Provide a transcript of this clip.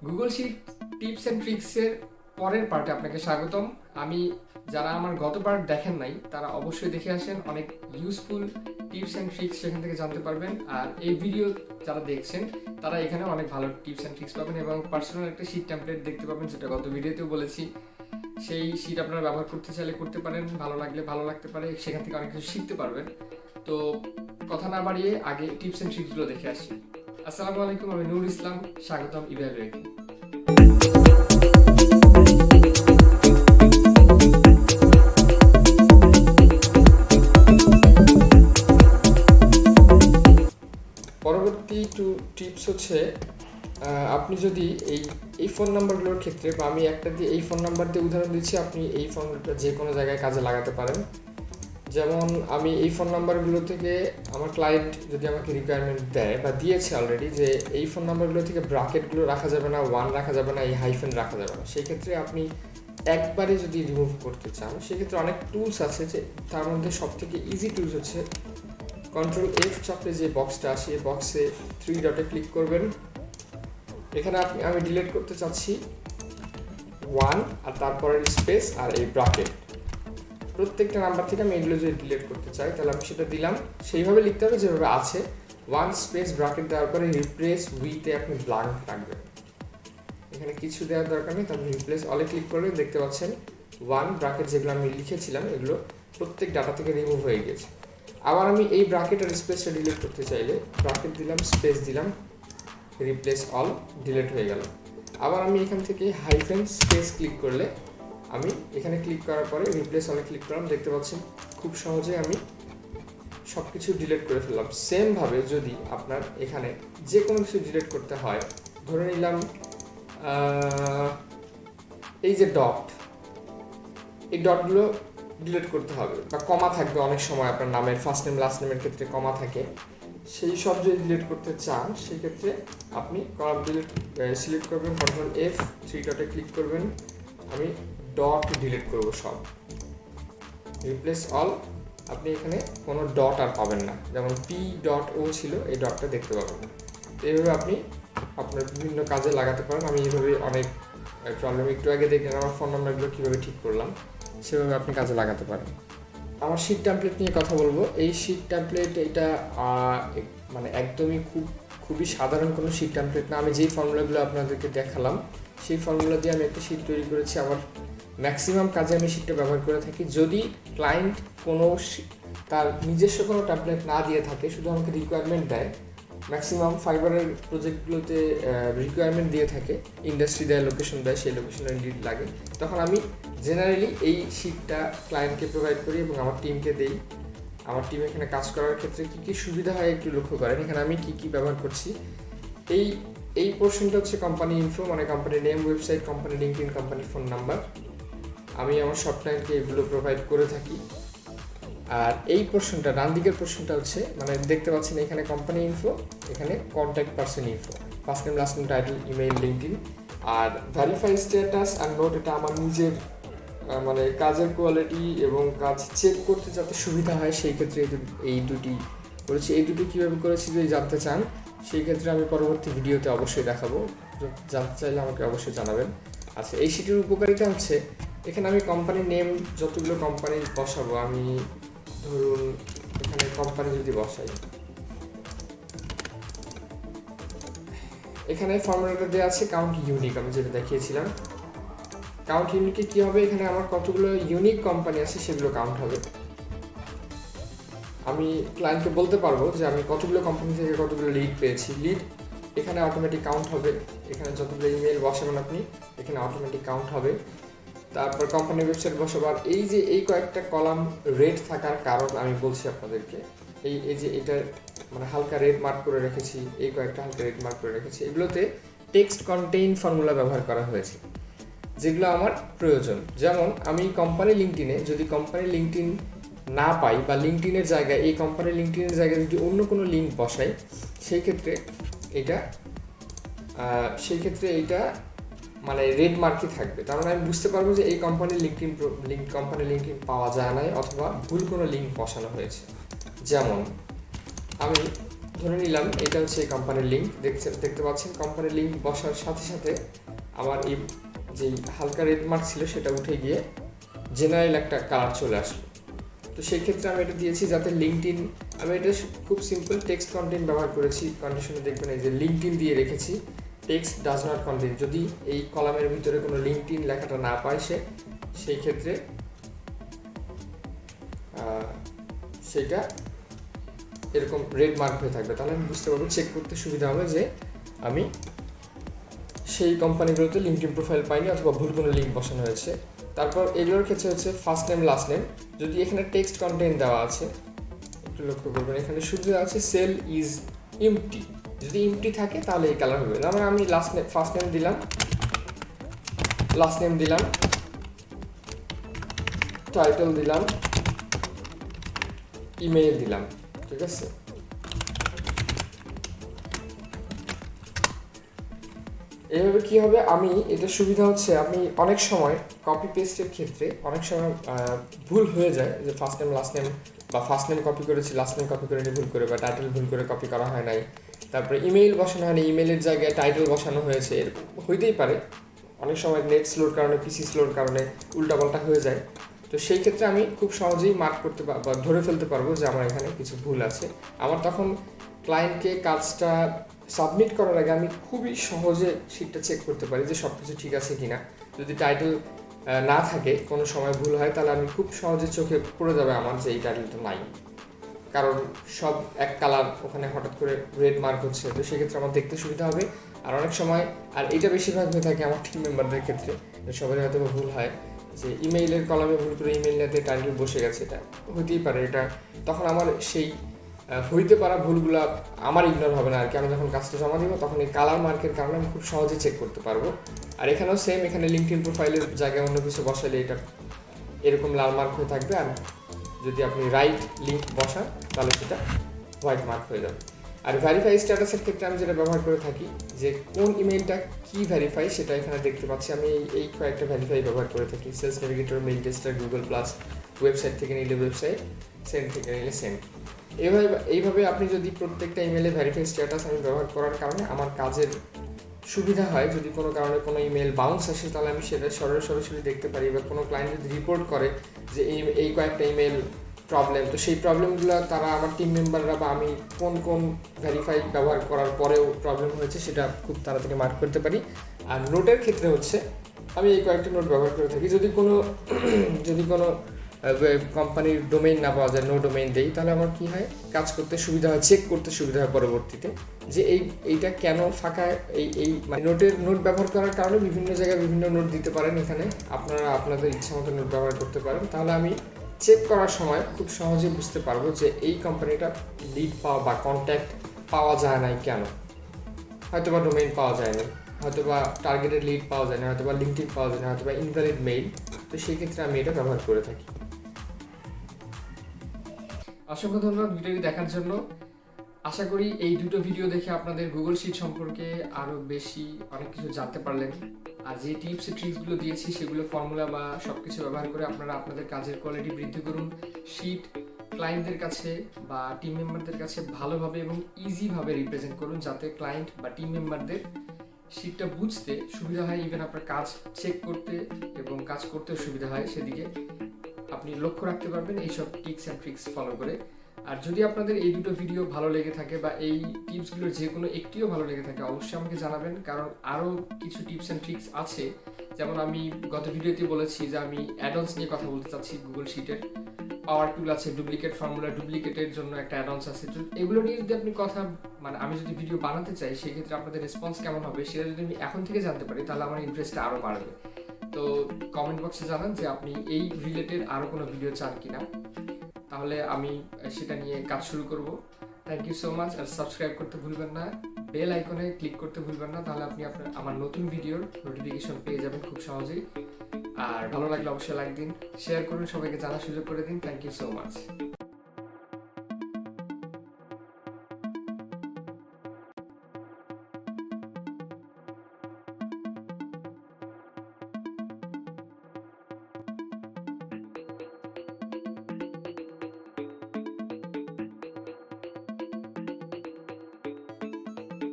Google sheet tips and ট্রিক্সের পরের পার্টে আপনাকে স্বাগতম। আমি যারা আমার গত পার্ট দেখেন নাই তারা অবশ্যই দেখে আসেন, অনেক ইউজফুল টিপস অ্যান্ড ট্রিক্স সেখান থেকে জানতে পারবেন। আর এই ভিডিও যারা দেখছেন তারা এখানে অনেক ভালো টিপস অ্যান্ড ট্রিক্স পাবেন এবং পার্সোনাল একটা শিট টেমপ্লেট দেখতে পাবেন, যেটা গত ভিডিওতেও বলেছি। সেই শিট আপনারা ব্যবহার করতে চাইলে করতে পারেন, ভালো লাগলে ভালো লাগতে পারে, সেখান থেকে অনেক কিছু শিখতে পারবেন। তো কথা না বাড়িয়ে আগে টিপস অ্যান্ড ট্রিক্সগুলো দেখে আসি। আসসালামু আলাইকুম, আমি নূর ইসলাম, স্বাগতম ইভ্যালুয়েটে। পরবর্তী টিপস হচ্ছে, আপনি যদি এই ফোন নাম্বারগুলোর ক্ষেত্রে, বা আমি একটা দিয়ে এই ফোন নাম্বার দিয়ে উদাহরণ দিচ্ছি, আপনি এই ফোনটা যে কোনো জায়গায় কাজে লাগাতে পারেন। যেমন আমি এই ফোন নাম্বারগুলো থেকে আমার ক্লায়েন্ট যদি আমাকে রিকোয়ারমেন্ট দেয় বা দিয়েছে অলরেডি, যে এই ফোন নাম্বারগুলো থেকে ব্র্যাকেটগুলো রাখা যাবে না, ওয়ান রাখা যাবে না, এই হাইফেন রাখা যাবে না, সেই ক্ষেত্রে আপনি একবারে যদি রিমুভ করতে চান সেক্ষেত্রে অনেক টুলস আছে, যে তার মধ্যে সবথেকে ইজি টুলস হচ্ছে Ctrl+F চাপলে যে বক্সটা আসে, এই বক্সে 3 ডটে ক্লিক করবেন। এখানে আমি ডিলিট করতে চাচ্ছি 1 আর তারপরে স্পেস আর এই ব্র্যাকেট। প্রত্যেকটা নাম্বার থেকে আমি এগুলো যদি ডিলিট করতে চাই তাহলে আমি সেটা দিলাম, সেইভাবে লিখতে হবে যেভাবে আছে। 1 স্পেস ব্র্যাকেট দেওয়ার পরে রিপ্লেস উইথে আপনি ব্ল্যাঙ্ক রাখবেন, এখানে কিছু দেওয়ার দরকার নেই। তারপর রিপ্লেস অলে ক্লিক করলে দেখতে পাচ্ছেন 1 ব্র্যাকেট যেগুলো আমি লিখেছিলাম এগুলো প্রত্যেক ডাটা থেকে রিমুভ হয়ে গেছে। আবার আমি এই ব্র্যাকেট আর স্পেসটা ডিলিট করতে চাইলে ব্র্যাকেট দিলাম, স্পেস দিলাম, রিপ্লেস অল, ডিলিট হয়ে গেল। আবার আমি এখান থেকে হাইফেন স্পেস ক্লিক করলে, আমি এখানে ক্লিক করার পরে রিপ্লেস অলে ক্লিক করলাম, দেখতে পাচ্ছেন খুব সহজে আমি সব কিছু ডিলিট করে ফেললাম। সেমভাবে যদি আপনার এখানে যে কোনো কিছু ডিলিট করতে হয়, ধরে নিলাম এই যে ডট, এই ডটগুলো ডিলিট করতে হবে, বা কমা থাকবে অনেক সময় আপনার নামের ফার্স্ট নেম লাস্ট নেমের ক্ষেত্রে কমা থাকে, সেই সব যদি ডিলিট করতে চান সেক্ষেত্রে আপনি ডিলিট সিলেক্ট করবেন, Ctrl+F 3 ডটে ক্লিক করবেন, আমি ডট ডিলিট করব সব, রিপ্লেস অল। আপনি এখানে কোনো ডট আর পাবেন না, যেমন P.O ছিল, এই ডটটা দেখতে পাবেন না। তো এইভাবে আপনি আপনার বিভিন্ন কাজে লাগাতে পারেন। আমি এইভাবে অনেক প্রবলেম একটু আগে দেখলেন আমার ফোন নাম্বারগুলো কীভাবে ঠিক করলাম, সেভাবে আপনি কাজে লাগাতে পারেন। আমার শিট টেমপ্লেট নিয়ে কথা বলবো। এই শিট টেমপ্লেট এটা মানে একদমই খুবই সাধারণ কোনো শিট টেমপ্লেট না। আমি যেই ফর্মুলাগুলো আপনাদেরকে দেখালাম সেই ফর্মুলা দিয়ে আমি একটা শিট তৈরি করেছি। আমার ম্যাক্সিমাম কাজে আমি শিটটা ব্যবহার করে থাকি। যদি ক্লায়েন্ট কোনো তার নিজস্ব কোনো টেমপ্লেট না দিয়ে থাকে, শুধু আমাকে রিকোয়ারমেন্ট দেয়, ম্যাক্সিমাম ফাইবারের প্রজেক্টগুলোতে রিকোয়ারমেন্ট দিয়ে থাকে, ইন্ডাস্ট্রি দেয়, লোকেশন দেয়, সেই লোকেশনে লিড লাগে, তখন আমি জেনারেলি এই শিটটা ক্লায়েন্টকে প্রোভাইড করি এবং আমার টিমকে দেই। আমার টিম এখানে কাজ করার ক্ষেত্রে কী কী সুবিধা হয় একটু লক্ষ্য করেন। এখানে আমি কী ব্যবহার করছি, এই পোর্শনটা হচ্ছে কোম্পানি ইনফো, মানে company name, website, company LinkedIn, company phone number. আমি আমার সব ক্লায়েন্টকে এগুলো প্রোভাইড করে থাকি। আর এই পোর্শনটা, ডান দিকের পোর্শনটা হচ্ছে, মানে দেখতে পাচ্ছেন এখানে কোম্পানি ইনফো, এখানে contact person info, first name last name title email LinkedIn. আর ভেরিফাই স্ট্যাটাস আর নোট, এটা আমার নিজের মানে কাজের কোয়ালিটি এবং কাজ চেক করতে যাতে সুবিধা হয় সেই ক্ষেত্রে এই দুটি করেছি। এই দুটি কীভাবে করেছি যদি জানতে চান সেই ক্ষেত্রে আমি পরবর্তী ভিডিওতে অবশ্যই দেখাবো, জানতে চাইলে আমাকে অবশ্যই জানাবেন। আচ্ছা, এই শিটের উপকারিতা হচ্ছে, এখানে আমি কোম্পানির নেম যতগুলো কোম্পানি বসাবো, আমি ধরুন এখানে কোম্পানি যদি বসাই, এখানে ফর্মুলাটা দেওয়া আছে কাউন্ট ইউনিক, আমি যেটা দেখিয়েছিলাম। কাউন্ট ইউনিকে কী হবে, এখানে আমার কতগুলো ইউনিক কোম্পানি আছে সেগুলো কাউন্ট হবে। আমি ক্লায়েন্টকে বলতে পারবো যে আমি কতগুলো কোম্পানি থেকে কতগুলো লিড পেয়েছি, লিড এখানে অটোমেটিক কাউন্ট হবে। এখানে যতগুলো ইমেল বসাবেন আপনি, এখানে অটোমেটিক কাউন্ট হবে। তারপর কোম্পানির ওয়েবসাইট বসাবার, এই কয়েকটা কলাম রেড থাকার কারণ আমি বলছি আপনাদেরকে। এই যে এটা মানে হালকা রেড মার্ক করে রেখেছি, এই কয়েকটা হালকা রেড মার্ক করে রেখেছি, এগুলোতে টেক্সট কন্টেইন ফর্মুলা ব্যবহার করা হয়েছে যেগুলো আমার প্রয়োজন। যেমন আমি কোম্পানি লিঙ্কডইনে যদি কোম্পানি লিঙ্কডইন না পাই, বা লিঙ্কডইনের জায়গায় এই কোম্পানি লিঙ্কডইনের জায়গায় যদি অন্য কোনো লিঙ্ক বসাই, সেই ক্ষেত্রে এইটা মানে রেড মার্কই থাকবে। তার মানে আমি বুঝতে পারবো যে এই কোম্পানির লিঙ্কডইন পাওয়া যায় না, অথবা ভুল কোনো লিঙ্ক বসানো হয়েছে। যেমন আমি ধরে নিলাম এটা হচ্ছে কোম্পানির লিঙ্ক, দেখতে পাচ্ছেন কোম্পানির লিঙ্ক বসার সাথে সাথে আমার এই যে হালকা রেড মার্ক ছিল সেটা উঠে গিয়ে জেনারেল একটা কালার চলে আসলো। তো সেই ক্ষেত্রে আমি এটা দিয়েছি যাতে লিঙ্কডইন, আমি এটা খুব সিম্পল টেক্সট কন্টেন্ট ব্যবহার করেছি। কন্ডিশনে দেখবেন এই যে লিঙ্কডইন দিয়ে রেখেছি, টেক্সট ডাজ নট কন্টেন, যদি এই কলামের ভিতরে কোনো লিঙ্কডইন লেখাটা না পায় সেই ক্ষেত্রে সেটা এরকম রেড মার্ক হয়ে থাকবে। তাহলে আমি বুঝতে পারবো, চেক করতে সুবিধা হবে যে আমি সেই কোম্পানিগুলোতে লিঙ্কডইন প্রোফাইল পাইনি অথবা ভুল কোনো লিঙ্ক বসানো হয়েছে। তারপর এগুলোর ক্ষেত্রে হচ্ছে ফার্স্ট নেম লাস্ট নেম, যদি এখানে টেক্সট কন্টেন্ট দেওয়া আছে একটু লক্ষ্য করবেন, এখানে শুধু দেওয়া আছে সেল ইজ এমটি, যদি এমটি থাকে তাহলে এই কালার হবে। যেমন আমি ফার্স্ট নেম দিলাম, লাস্ট নেম দিলাম, টাইটেল দিলাম, ইমেইল দিলাম, ঠিক আছে। এইভাবে কি হবে, আমি এটা সুবিধা হচ্ছে আমি অনেক সময় কপি পেস্টের ক্ষেত্রে অনেক সময় ভুল হয়ে যায়, যে ফার্স্ট নেম লাস্ট নেম বা ফার্স্ট নেম কপি করেছি লাস্ট নেম কপি করে ভুল করে, বা টাইটেল ভুল করে কপি করা হয় নাই, তারপরে ইমেইল বসানো হয়নি, ইমেইলের জায়গায় টাইটেল বসানো হয়েছে, এরকম হইতেই পারে। অনেক সময় নেট স্লোর কারণে, পিসি স্লোর কারণে উল্টাপাল্টা হয়ে যায়। তো সেই ক্ষেত্রে আমি খুব সহজেই মার্ক করতে বা ধরে ফেলতে পারবো যে আমার এখানে কিছু ভুল আছে। আমার তখন ক্লায়েন্টকে কাজটা সাবমিট করার আগে আমি খুবই সহজে শিটটা চেক করতে পারি যে সব কিছু ঠিক আছে কিনা। যদি টাইটেল না থাকে, কোনো সময় ভুল হয়, তাহলে আমি খুব সহজে চোখে পড়ে যাবে আমার যে এই টাইটেলটা নাই, কারণ সব এক কালার, ওখানে হঠাৎ করে রেড মার্ক হচ্ছে। তো সেক্ষেত্রে আমার দেখতে সুবিধা হবে। আর অনেক সময়, আর এটা বেশিরভাগ হয়ে থাকে আমার টিম মেম্বারদের ক্ষেত্রে, সবারই হয়তো ভুল হয় যে ইমেইলের কলামে ভুল করে ইমেইল নিতে টাইটেল বসে গেছে, এটা হতেই পারে। এটা তখন আমার সেই হইতে পারা ভুলগুলো আমার ইগনোর হবে না আর কি। আমি যখন কাজটা জমা দিব তখন এই কালার মার্কের কারণে আমি খুব সহজে চেক করতে পারবো। আর এখানেও সেম, এখানে লিঙ্কডইন প্রোফাইলের জায়গায় অন্য কিছু বসালে এটা এরকম লাল মার্ক হয়ে থাকবে, আর যদি আপনি রাইট লিঙ্ক বসান তাহলে সেটা হোয়াইট মার্ক হয়ে যাবে। আর ভেরিফাই স্ট্যাটাসের ক্ষেত্রে আমি যেটা ব্যবহার করে থাকি, যে কোন ইমেইলটা কি ভেরিফাই সেটা এখানে দেখতে পাচ্ছি। আমি এই কয়েকটা ভেরিফাই ব্যবহার করে থাকি, sales navigator, mail tester, Google plus, website থেকে নিলে ওয়েবসাইট, সেন্ড থেকে নিলে সেন্ড। এইভাবে আপনি যদি প্রত্যেকটা ইমেইলে ভেরিফাই স্ট্যাটাস আমি ব্যবহার করার কারণে আমার কাজের সুবিধা হয়। যদি কোনো কারণে কোনো ইমেল বাউন্স আসে তাহলে আমি সেটা সরাসরি দেখতে পারি, বা কোনো ক্লায়েন্ট যদি রিপোর্ট করে যে এই কয়েকটা ইমেল প্রবলেম, তো সেই প্রবলেমগুলো তারা আমার টিম মেম্বাররা বা আমি কোন ভেরিফাই ব্যবহার করার পরেও প্রবলেম হয়েছে সেটা খুব তাড়াতাড়ি মার্ক করতে পারি। আর নোটের ক্ষেত্রে হচ্ছে আমি এই কয়েকটা নোট ব্যবহার করে থাকি। যদি কোনো কোম্পানির ডোমেইন না পাওয়া যায়, নো ডোমেইন দেই, তাহলে আমার কি হয়, কাজ করতে সুবিধা হয়, চেক করতে সুবিধা হয় পরবর্তীতে যে এইটা কেন ফাঁকা। এই নোট ব্যবহার করার কারণে বিভিন্ন জায়গায় বিভিন্ন নোট দিতে পারেন, এখানে আপনারা আপনাদের ইচ্ছা মতো নোট ব্যবহার করতে পারেন। তাহলে আমি চেক করার সময় খুব সহজে বুঝতে পারবো যে এই কোম্পানিটা লিড পাওয়া বা কন্ট্যাক্ট পাওয়া যায় নাই কেন। হয়তো বা ডোমেইন পাওয়া যায় না, হয়তো বা টার্গেটেড লিড পাওয়া যায় না, হয়তো বা লিঙ্কডইন পাওয়া যায় না, হয়তো বা ইনভ্যালিড মেইল। তো সেই ক্ষেত্রে আমি এটা ব্যবহার করে থাকি। অসংখ্য ধন্যবাদ ভিডিওটি দেখার জন্য। আশা করি এই দুটো ভিডিও দেখে আপনাদের গুগল শিট সম্পর্কে আরও বেশি অনেক কিছু জানতে পারলেন। আর যে টিপস ট্রিক্সগুলো দিয়েছি সেগুলো ফর্মুলা বা সব কিছু ব্যবহার করে আপনারা আপনাদের কাজের কোয়ালিটি বৃদ্ধি করুন। শিট ক্লায়েন্টদের কাছে বা টিম মেম্বারদের কাছে ভালোভাবে এবং ইজিভাবে রিপ্রেজেন্ট করুন, যাতে ক্লায়েন্ট বা টিম মেম্বারদের শিটটা বুঝতে সুবিধা হয়, ইভেন আপনার কাজ চেক করতে এবং কাজ করতেও সুবিধা হয়। সেদিকে আপনি লক্ষ্য রাখতে পারবেন এইসব টিপস অ্যান্ড ট্রিক্স ফলো করে। আর যদি আপনাদের এই দুটো ভিডিও ভালো লেগে থাকে বা এই টিপসগুলোর যে কোনো একটিও ভালো লেগে থাকে, অবশ্যই আমাকে জানাবেন, কারণ আরও কিছু টিপস অ্যান্ড ট্রিক্স আছে। যেমন আমি গত ভিডিওতে বলেছি যে আমি অ্যাডন্স নিয়ে কথা বলতে চাচ্ছি। গুগল শিটের পাওয়ার টুল আছে, ডুপ্লিকেট ফর্মুলা, ডুপ্লিকেটের জন্য একটা অ্যাডন্স আছে। এগুলো নিয়ে যদি আপনি আমি যদি ভিডিও বানাতে চাই, সেক্ষেত্রে আপনাদের রেসপন্স কেমন হবে সেটা যদি আমি এখন থেকে জানতে পারি, তাহলে আমার ইন্টারেস্টটা আরও বাড়বে। তো কমেন্ট বক্সে জানান যে আপনি এই রিলেটেড আরও কোনো ভিডিও চান কিনা, তাহলে আমি সেটা নিয়ে কাজ শুরু করব। Thank you so much. আর সাবস্ক্রাইব করতে ভুলবেন না, বেল আইকনে ক্লিক করতে ভুলবেন না, তাহলে আপনি আমার নতুন ভিডিওর নোটিফিকেশন পেয়ে যাবেন খুব সহজেই। আর ভালো লাগলে অবশ্যই লাইক দিন, শেয়ার করুন, সবাইকে জানার সুযোগ করে দিন। Thank you so much.